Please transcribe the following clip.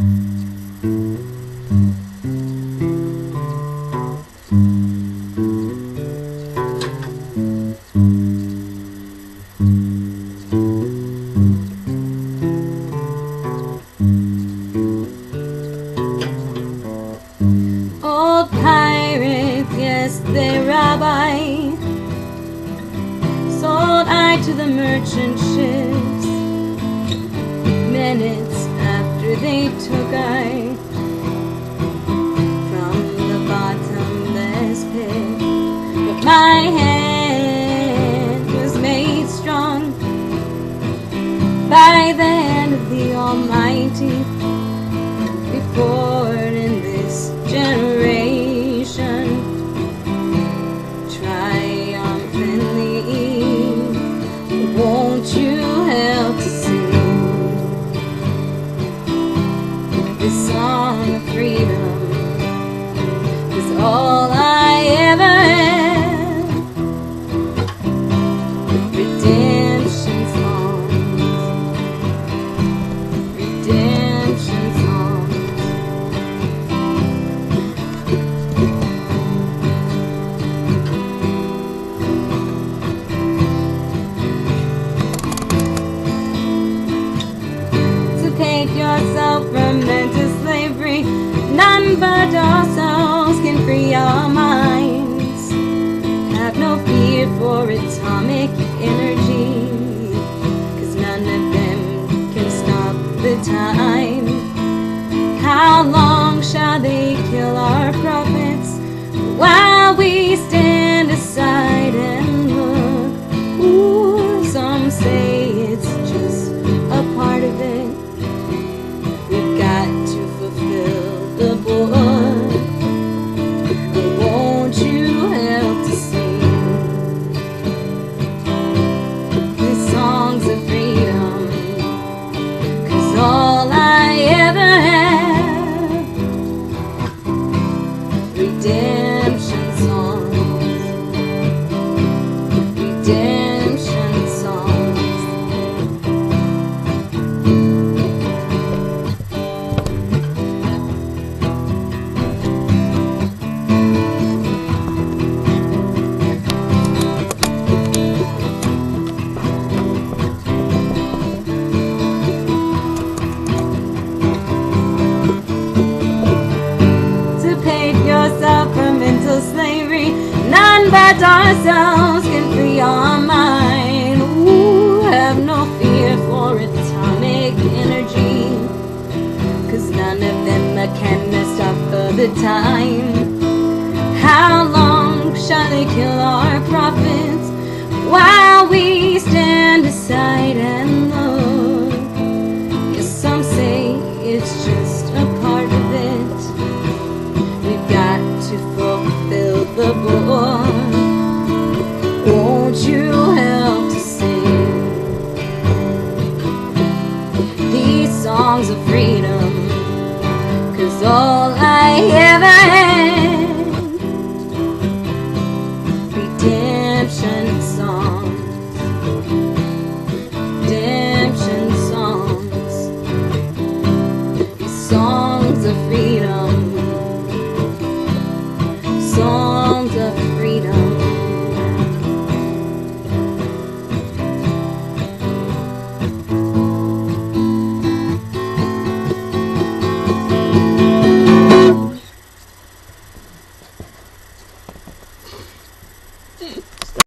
Old pirates, yes, they rob I. Sold I to the merchant ships. Minutes after they took I from the bottomless pit. But my hand was made strong by the hand of the Almighty. Before in this generation, triumphantly, won't you help to sing this song of freedom? 'Cause all I ever had, redemption songs, redemption songs. Take yourself from mental slavery. None but ourselves can free our minds. Have no fear for atomic energy, 'cause none of them can stop the time. How long shall they kill our prophets while we stand aside and look? Ooh, some say it's just a part of it. We've got to fulfill the book. Won't you help to sing these songs of freedom? 'Cause all I ever have, redemption songs, redemption songs. From mental slavery, none but ourselves can free our mind. Ooh, have no fear for atomic energy, 'cause none of them can stop the time. How long shall they kill our prophets while we stand aside and look? Yes, some say it's just a part of it. We've got to fulfill the book. Won't you help to sing these songs of freedom? 'Cause all